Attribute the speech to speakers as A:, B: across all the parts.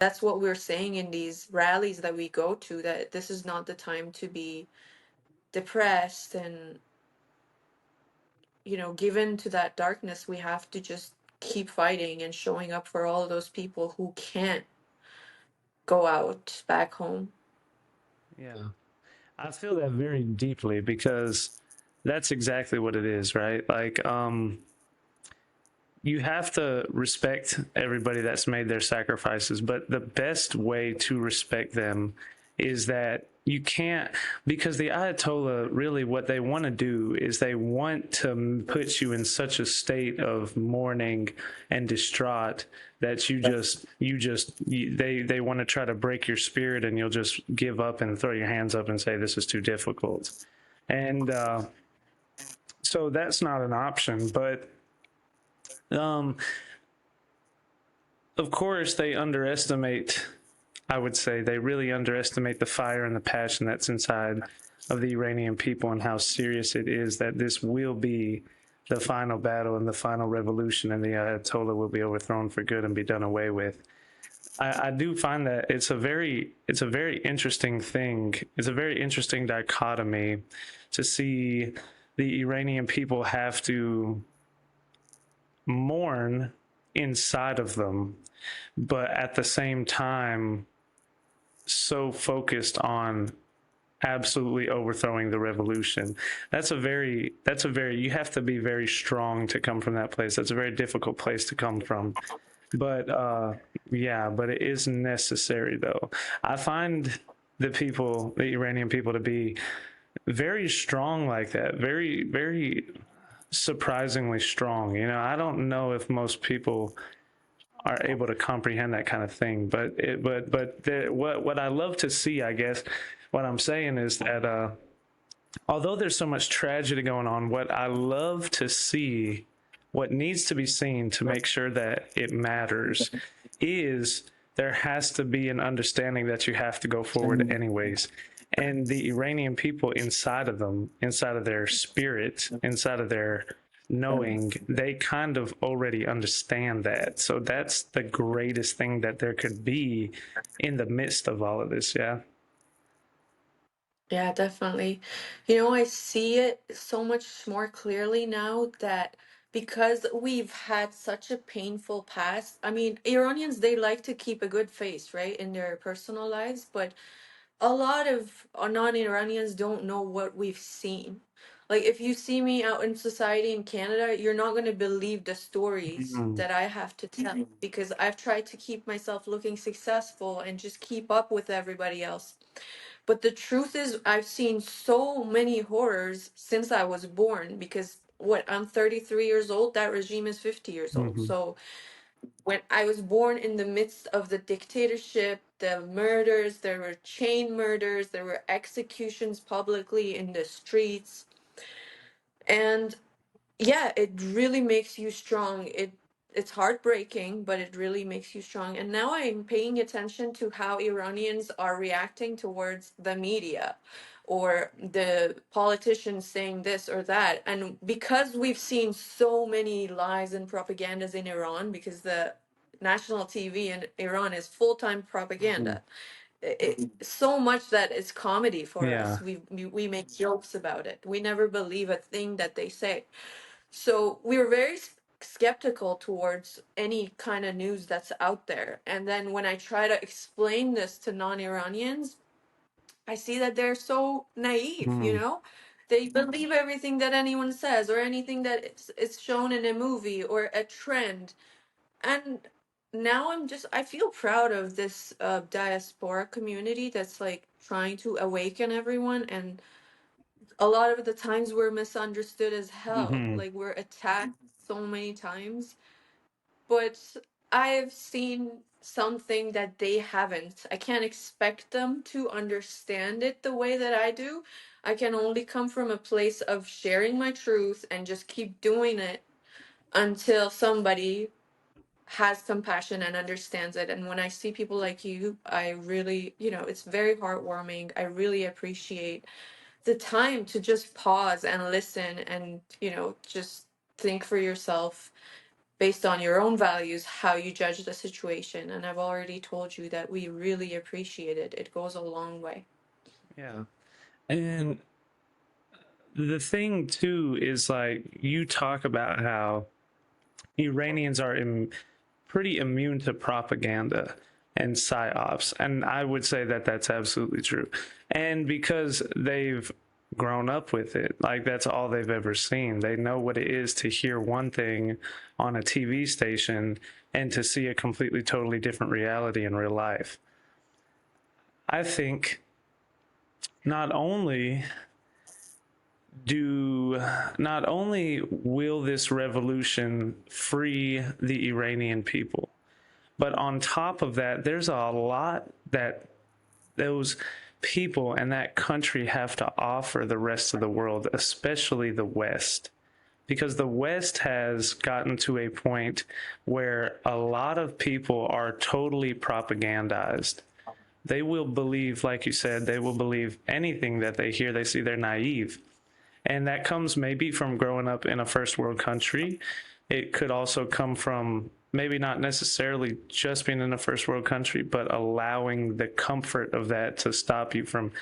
A: that's what we're saying in these rallies that we go to, that this is not the time to be depressed and, given to that darkness. We have to just keep fighting and showing up for all of those people who can't go out back home.
B: Yeah. I feel that very deeply because that's exactly what it is, right? Like, you have to respect everybody that's made their sacrifices, but the best way to respect them is that you can't, because the Ayatollah, really what they want to do is they want to put you in such a state of mourning and distraught that they want to try to break your spirit, and you'll just give up and throw your hands up and say this is too difficult. And so that's not an option. But um, of course, I would say they really underestimate the fire and the passion that's inside of the Iranian people and how serious it is that this will be the final battle and the final revolution, and the Ayatollah will be overthrown for good and be done away with. I do find that it's a very interesting thing. It's a very interesting dichotomy to see the Iranian people have to mourn inside of them, but at the same time, so focused on absolutely overthrowing the revolution. You have to be very strong to come from that place. That's a very difficult place to come from. But yeah, but it is necessary though. I find the Iranian people to be very strong like that. Very, very surprisingly strong. I don't know if most people are able to comprehend that kind of thing. What I love to see, I guess, what I'm saying is that although there's so much tragedy going on, what I love to see, what needs to be seen to make sure that it matters, is there has to be an understanding that you have to go forward anyways. And the Iranian people inside of them, inside of their spirit, inside of their knowing, they kind of already understand that. So that's the greatest thing that there could be in the midst of all of this. Yeah.
A: Yeah, definitely. I see it so much more clearly now that because we've had such a painful past. I mean, Iranians, they like to keep a good face, right, in their personal lives, but a lot of non-Iranians don't know what we've seen. Like, if you see me out in society in Canada, you're not going to believe the stories
B: Mm-hmm.
A: that I have to tell because I've tried to keep myself looking successful and just keep up with everybody else. But the truth is, I've seen so many horrors since I was born because I'm 33 years old, that regime is 50 years old.
B: Mm-hmm.
A: So when I was born in the midst of the dictatorship, the murders, there were chain murders, there were executions publicly in the streets. And yeah, it really makes you strong. It's heartbreaking, but it really makes you strong. And now I'm paying attention to how Iranians are reacting towards the media or the politicians saying this or that. And because we've seen so many lies and propagandas in Iran, because the national TV in Iran is full-time
B: Mm-hmm.
A: propaganda. So much that it's comedy for us.
B: Yeah.
A: We make jokes about it. We never believe a thing that they say. So we were very skeptical towards any kind of news that's out there. And then when I try to explain this to non-Iranians, I see that they're so naive,
B: Mm-hmm.
A: They believe everything that anyone says or anything that it's shown in a movie or a trend. And now I feel proud of this diaspora community that's like trying to awaken everyone. And a lot of the times we're misunderstood as hell.
B: Mm-hmm.
A: Like, we're attacked so many times. But I've seen something that they haven't. I can't expect them to understand it the way that I do. I can only come from a place of sharing my truth and just keep doing it until somebody has compassion and understands it. And when I see people like you, I really, it's very heartwarming. I really appreciate the time to just pause and listen and, just think for yourself. based on your own values, how you judge the situation. And I've already told you that we really appreciate it. It goes a long way.
B: Yeah. And the thing too is like you talk about how Iranians are pretty immune to propaganda and psyops, and I would say that that's absolutely true. And because they've grown up with it, like that's all they've ever seen. They know what it is to hear one thing on a TV station and to see a completely, totally different reality in real life. I think not only do not only will this revolution free the Iranian people, but on top of that, there's a lot that those people and that country have to offer the rest of the world, especially the West. Because the West has gotten to a point where a lot of people are totally propagandized. They will believe, like you said, they will believe anything that they hear, they see, they're naive. And that comes maybe from growing up in a first world country. It could also come from maybe not necessarily just being in a first world country, but allowing the comfort of that to stop you from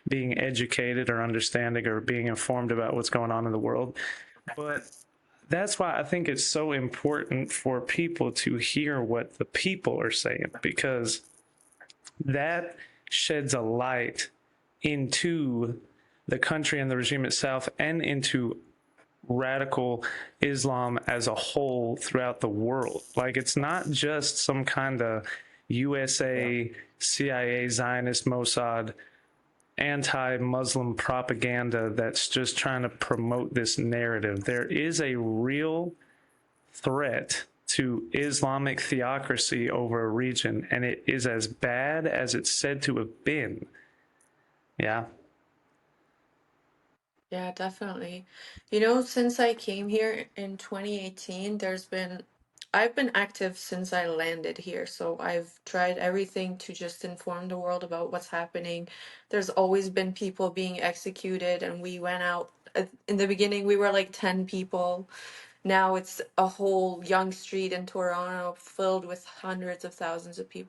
B: being educated or understanding or being informed about what's going on in the world. But that's why I think it's so important for people to hear what the people are saying, because that sheds a light into the country and the regime itself and into radical Islam as a whole throughout the world. Like it's not just some kind of USA, CIA, Zionist, Mossad, anti-Muslim propaganda that's just trying to promote this narrative. There is a real threat to Islamic theocracy over a region, and it is as bad as it's said to have been. Yeah.
A: Yeah, definitely. You know, since I came here in 2018, I've been active since I landed here. So I've tried everything to just inform the world about what's happening. There's always been people being executed, and we went out. In the beginning, we were like 10 people. Now it's a whole young street in Toronto filled with hundreds of thousands of people.